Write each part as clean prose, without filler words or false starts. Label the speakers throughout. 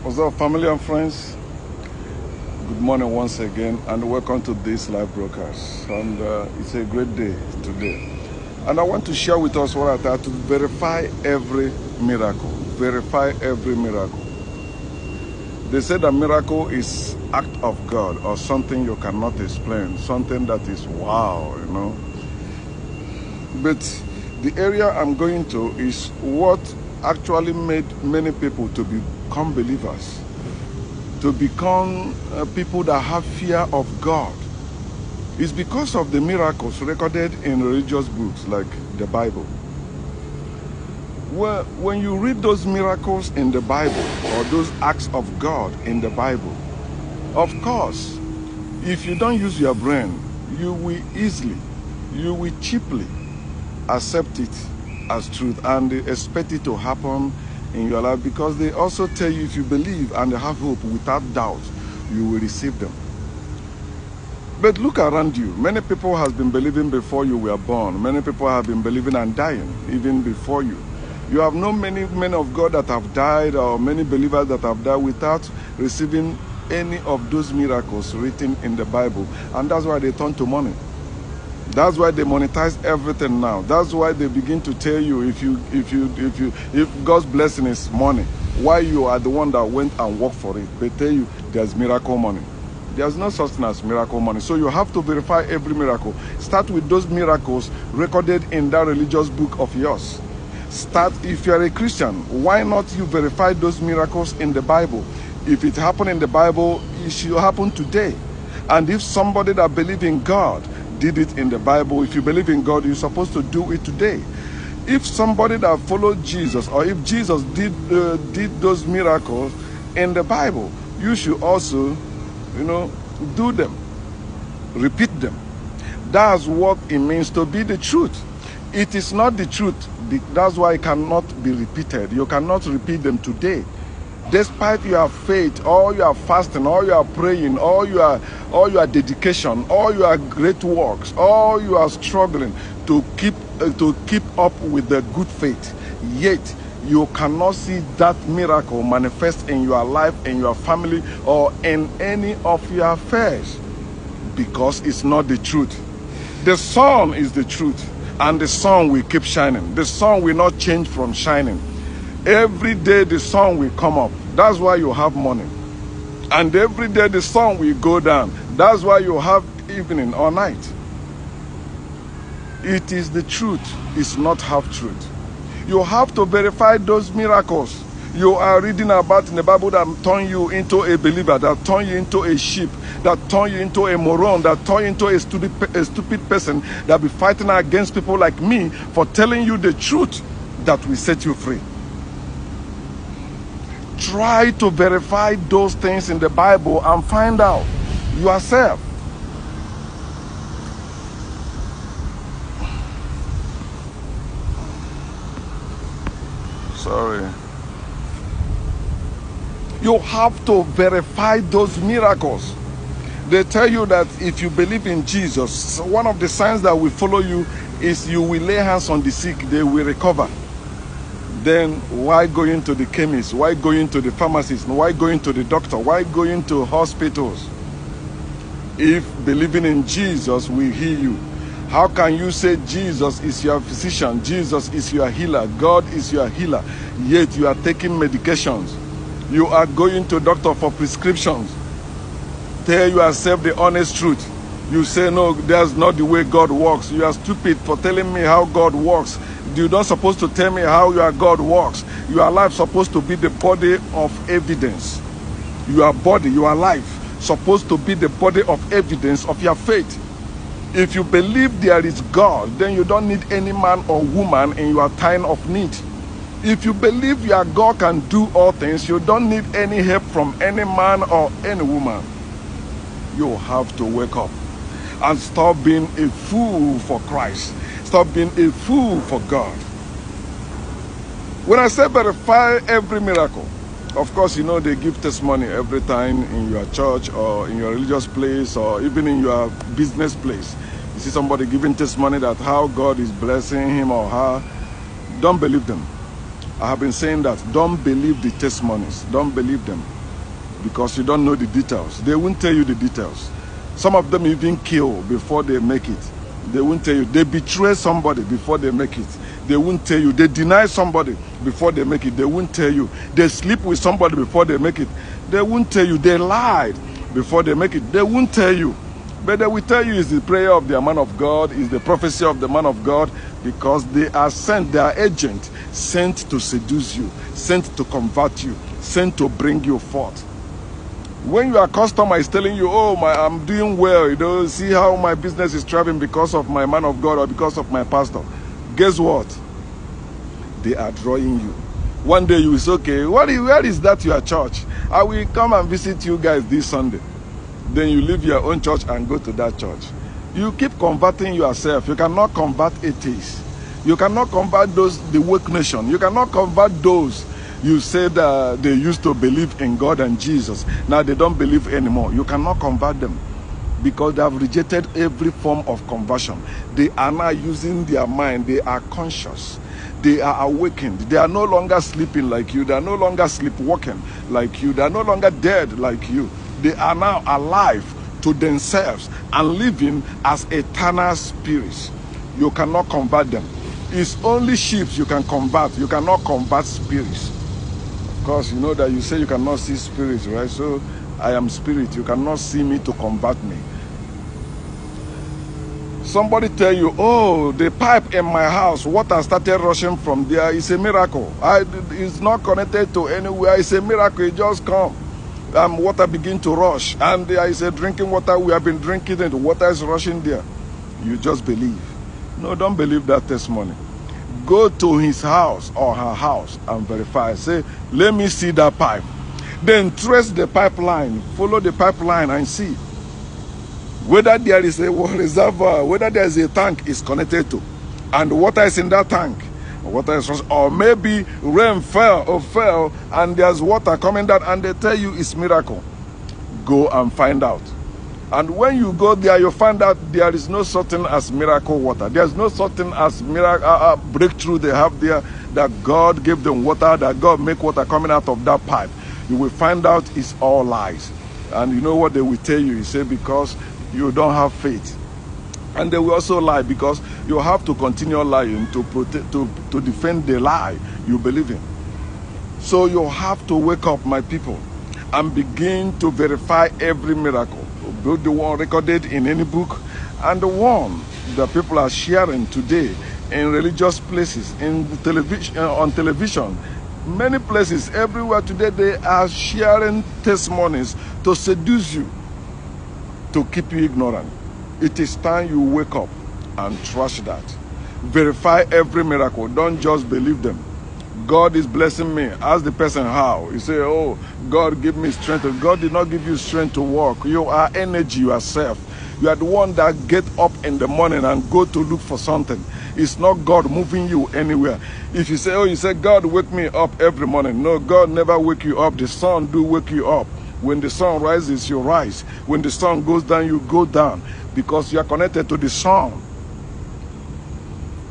Speaker 1: What's up, family and friends? Good morning once again, and welcome to this live broadcast. And it's a great day today. And I want to share with us what I thought to verify every miracle. Verify every miracle. They say that miracle is act of God or something you cannot explain, something that is wow, you know. But the area I'm going to is what actually made many people to become believers, to become people that have fear of God. It's because of the miracles recorded in religious books like the Bible. Well, when you read those miracles in the Bible or those acts of God in the Bible, of course, if you don't use your brain, you will cheaply accept it as truth and expect it to happen in your life, because they also tell you if you believe and have hope without doubt, you will receive them. But look around you. Many people have been believing before you were born. Many people have been believing and dying even before you. You have known many men of God that have died, or many believers that have died without receiving any of those miracles written in the Bible. And that's why they turn to money. That's why they monetize everything now. That's why they begin to tell you if God's blessing is money, why you are the one that went and worked for it. They tell you there's miracle money. There's no such thing as miracle money. So you have to verify every miracle. Start with those miracles recorded in that religious book of yours. Start, if you're a Christian, why not you verify those miracles in the Bible? If it happened in the Bible, it should happen today. And if somebody that believes in God did it in the Bible, if you believe in God, you're supposed to do it today. If somebody that followed Jesus, or if Jesus did those miracles in the Bible, you should also, do them, repeat them. That's what it means to be the truth. It is not the truth. That's why it cannot be repeated. You cannot repeat them today. Despite your faith, all your fasting, all your praying, all your dedication, all your great works, all you are struggling to keep up with the good faith, yet you cannot see that miracle manifest in your life, in your family, or in any of your affairs, because it's not the truth. The sun is the truth, and the sun will keep shining. The sun will not change from shining. Every day the sun will come up. That's why you have morning. And every day the sun will go down. That's why you have evening or night. It is the truth. It's not half truth. You have to verify those miracles you are reading about in the Bible that turn you into a believer, that turn you into a sheep, that turn you into a moron, that turn you into a stupid person that be fighting against people like me for telling you the truth that will set you free. Try to verify those things in the Bible and find out yourself. Sorry. You have to verify those miracles. They tell you that if you believe in Jesus, one of the signs that will follow you is you will lay hands on the sick, they will recover. Then why going to the chemist? Why going to the pharmacist? Why going to the doctor? Why going to hospitals? If believing in Jesus will heal you, how can you say Jesus is your physician, Jesus is your healer, God is your healer, yet you are taking medications? You are going to doctor for prescriptions. Tell yourself the honest truth. You say, no, that's not the way God works. You are stupid for telling me how God works. You're not supposed to tell me how your God works. Your life supposed to be the body of evidence. Your body, your life, supposed to be the body of evidence of your faith. If you believe there is God, then you don't need any man or woman in your time of need. If you believe your God can do all things, you don't need any help from any man or any woman. You have to wake up and stop being a fool for Christ. Stop being a fool for God. When I say verify every miracle, of course, they give testimony every time in your church or in your religious place or even in your business place. You see somebody giving testimony that how God is blessing him or her. Don't believe them. I have been saying that don't believe the testimonies. Don't believe them because you don't know the details. They won't tell you the details. Some of them even kill before they make it. They won't tell you. They betray somebody before they make it. They won't tell you. They deny somebody before they make it. They won't tell you. They sleep with somebody before they make it. They won't tell you. They lied before they make it. They won't tell you. But they will tell you it's the prayer of the man of God, it's the prophecy of the man of God, because they are sent, they are agents sent to seduce you, sent to convert you, sent to bring you forth. When your customer is telling you, oh, I'm doing well, you know, see how my business is thriving because of my man of God or because of my pastor, guess what? They are drawing you. One day you will say, okay, where is that your church? I will come and visit you guys this Sunday. Then you leave your own church and go to that church. You keep converting yourself. You cannot convert atheists. You cannot convert the woke nation. You cannot convert those you said they used to believe in God and Jesus. Now they don't believe anymore. You cannot convert them because they have rejected every form of conversion. They are now using their mind. They are conscious. They are awakened. They are no longer sleeping like you. They are no longer sleepwalking like you. They are no longer dead like you. They are now alive to themselves and living as eternal spirits. You cannot convert them. It's only sheep you can convert. You cannot convert spirits. Of course, you know that you say you cannot see spirits, right? So I am spirit. You cannot see me to convert me. Somebody tell you, oh, the pipe in my house, water started rushing from there. It's a miracle. It's not connected to anywhere. It's a miracle. It just come. Water begin to rush. And there is a drinking water. We have been drinking and the water is rushing there. You just believe. No, don't believe that testimony. Go to his house or her house and verify. Say, let me see that pipe. Then trace the pipeline. Follow the pipeline and see whether there is a reservoir, whether there is a tank is connected to, and water is in that tank. Water is rushing, or maybe rain fell and there's water coming down and they tell you it's miracle. Go and find out. And when you go there, you find out there is no such thing as miracle water. There's no such thing as miracle breakthrough they have there, that God gave them water, that God make water coming out of that pipe. You will find out it's all lies. And you know what they will tell you? You say, because you don't have faith. And they will also lie, because you have to continue lying to defend the lie you believe in. So you have to wake up, my people, and begin to verify every miracle. Both the one recorded in any book and the one that people are sharing today in religious places, in television, on television, many places, everywhere today, they are sharing testimonies to seduce you, to keep you ignorant. It is time you wake up and trust that. Verify every miracle. Don't just believe them. God is blessing me. Ask the person how. You say, oh, God give me strength. God did not give you strength to walk. You are energy yourself. You are the one that get up in the morning and go to look for something. It's not God moving you anywhere. If you say, oh, you say, God wake me up every morning. No, God never wake you up. The sun do wake you up. When the sun rises, you rise. When the sun goes down, you go down. Because you are connected to the sun.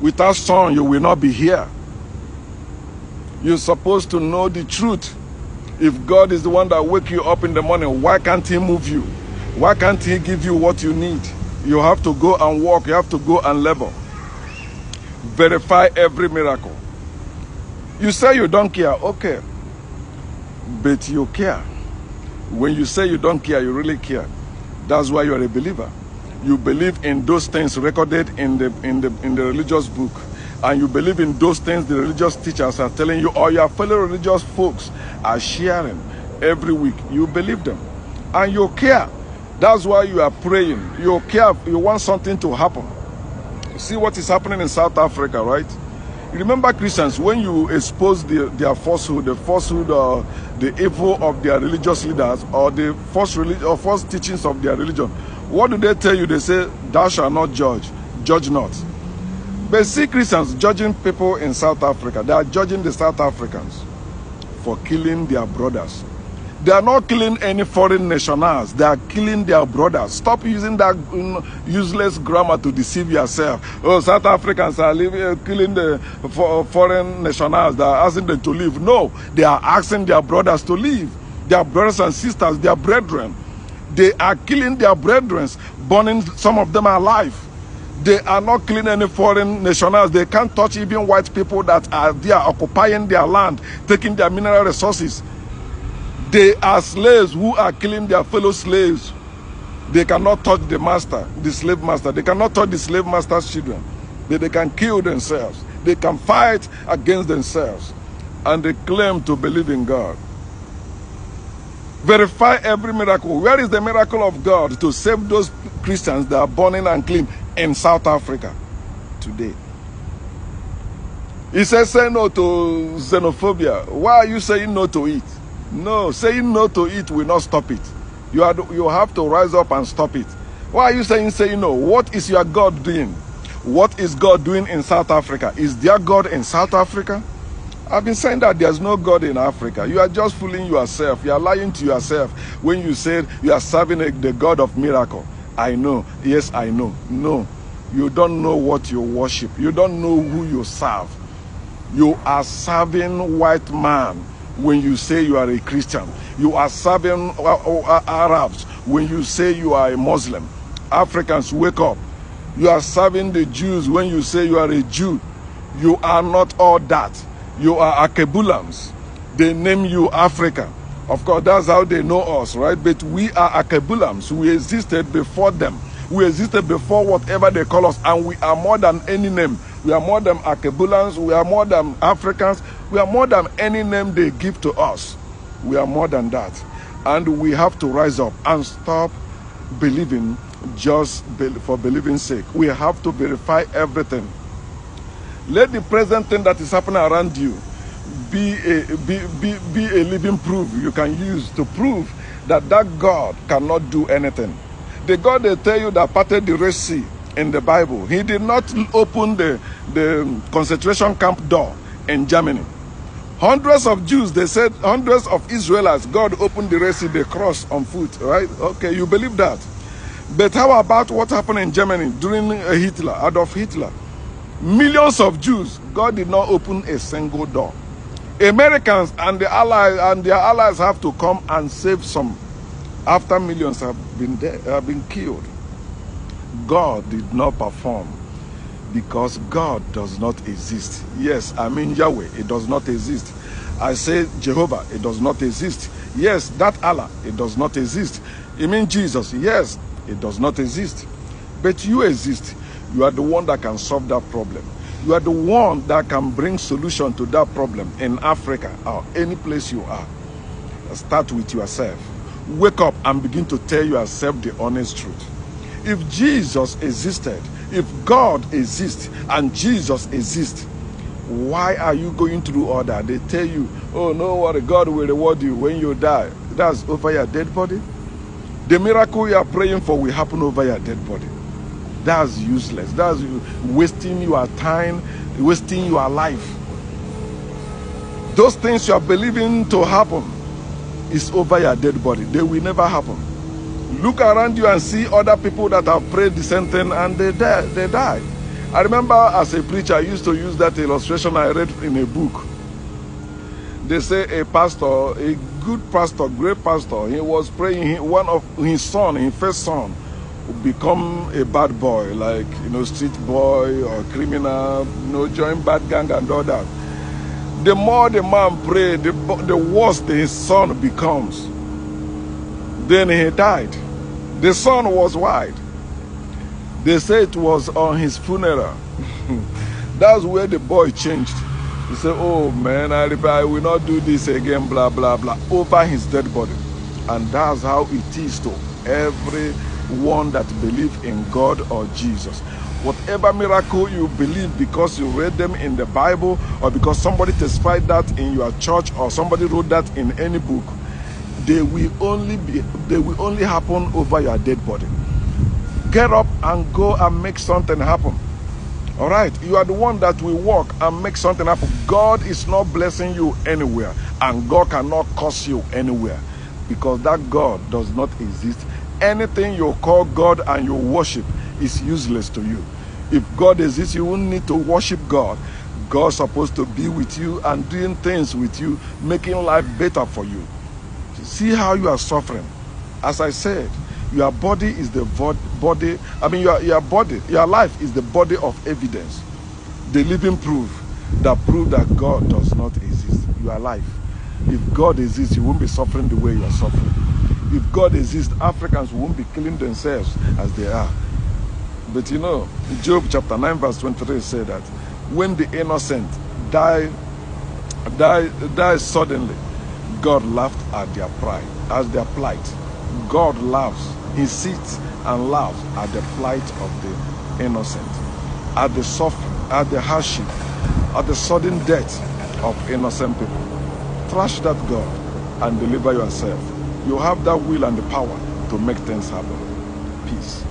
Speaker 1: Without sun, you will not be here. You're supposed to know the truth. If God is the one that wake you up in the morning, why can't he move you? Why can't he give you what you need? You have to go and walk. You have to go and labor. Verify every miracle. You say you don't care. Okay. But you care. When you say you don't care, you really care. That's why you're a believer. You believe in those things recorded in the religious book. And you believe in those things the religious teachers are telling you, or your fellow religious folks are sharing every week. You believe them. And you care. That's why you are praying. You care. You want something to happen. See what is happening in South Africa, right? You remember Christians, when you expose their falsehood, the evil of their religious leaders, or the false teachings of their religion, what do they tell you? They say, thou shalt not judge. Judge not. But see Christians judging people in South Africa. They are judging the South Africans for killing their brothers. They are not killing any foreign nationals. They are killing their brothers. Stop using that useless grammar to deceive yourself. Oh, South Africans are killing the foreign nationals. They are asking them to leave. No, they are asking their brothers to leave. Their brothers and sisters, their brethren. They are killing their brethren, burning some of them alive. They are not killing any foreign nationals. They can't touch even white people that are there occupying their land, taking their mineral resources. They are slaves who are killing their fellow slaves. They cannot touch the master, the slave master. They cannot touch the slave master's children. They can kill themselves. They can fight against themselves. And they claim to believe in God. Verify every miracle. Where is the miracle of God to save those Christians that are burning and clean in South Africa today? He says, say no to xenophobia. Why are you saying no to it? No, saying no to it will not stop it. You have to rise up and stop it. Why are you saying no? What is your God doing? What is God doing in South Africa? Is there God in South Africa? I've been saying that there's no God in Africa. You are just fooling yourself. You are lying to yourself when you said you are serving the God of miracle. I know. Yes, I know. No, you don't know what you worship. You don't know who you serve. You are serving white man when you say you are a Christian. You are serving Arabs when you say you are a Muslim. Africans, wake up. You are serving the Jews when you say you are a Jew. You are not all that. You are Akebulans. They name you Africa. Of course, that's how they know us, right? But we are Akebulans. We existed before them. We existed before whatever they call us. And we are more than any name. We are more than Akebulans. We are more than Africans. We are more than any name they give to us. We are more than that. And we have to rise up and stop believing just for believing's sake. We have to verify everything. Let the present thing that is happening around you be a living proof you can use to prove that God cannot do anything. The God they tell you that parted the Red Sea in the Bible, he did not open the concentration camp door in Germany. Hundreds of Jews, they said, hundreds of Israelites, God opened the Red Sea, they crossed on foot, right? Okay, you believe that. But how about what happened in Germany during Adolf Hitler? Millions of Jews, God did not open a single door. Americans and their allies have to come and save some after millions have been killed. God did not perform because God does not exist. Yes, I mean Yahweh, it does not exist. I say Jehovah, it does not exist. Yes, that Allah, it does not exist. I mean Jesus, yes, it does not exist. But you exist. You are the one that can solve that problem. You are the one that can bring solution to that problem in Africa or any place you are. Start with yourself. Wake up and begin to tell yourself the honest truth. If Jesus existed, if God exists and Jesus exists, why are you going through all that? They tell you, oh, no worry, God will reward you when you die. That's over your dead body. The miracle you are praying for will happen over your dead body. That's useless. That's wasting your time, wasting your life. Those things you are believing to happen is over your dead body. They will never happen. Look around you and see other people that have prayed the same thing and they die. I remember as a preacher, I used to use that illustration I read in a book. They say a pastor, a good pastor, great pastor, he was praying, one of his son, his first son, would become a bad boy, like, street boy or criminal, join bad gang and all that. The more the man prayed, the worse his son becomes. Then he died. The son was white. They say it was on his funeral. That's where the boy changed. He said, oh man, I will not do this again, blah, blah, blah, over his dead body. And that's how it is to everyone that believes in God or Jesus. Whatever miracle you believe because you read them in the Bible or because somebody testified that in your church or somebody wrote that in any book, they will only happen over your dead body. Get up and go and make something happen. All right, you are the one that will walk and make something happen. God is not blessing you anywhere, and God cannot curse you anywhere. because that God does not exist. Anything you call God and you worship is useless to you. If God exists, you won't need to worship God. God's supposed to be with you and doing things with you, making life better for you. See how you are suffering. As I said, your body is the body, your life is the body of evidence, the living proof that prove that God does not exist. Your life. If God exists, you won't be suffering the way you are suffering. If God exists, Africans won't be killing themselves as they are. But you know, Job chapter 9 verse 23 said that when the innocent die suddenly, God laughed at their pride, at their plight. God laughs, he sits and laughs at the plight of the innocent, at the suffering, at the hardship, at the sudden death of innocent people. Thrash that God and deliver yourself. You have that will and the power to make things happen. Peace.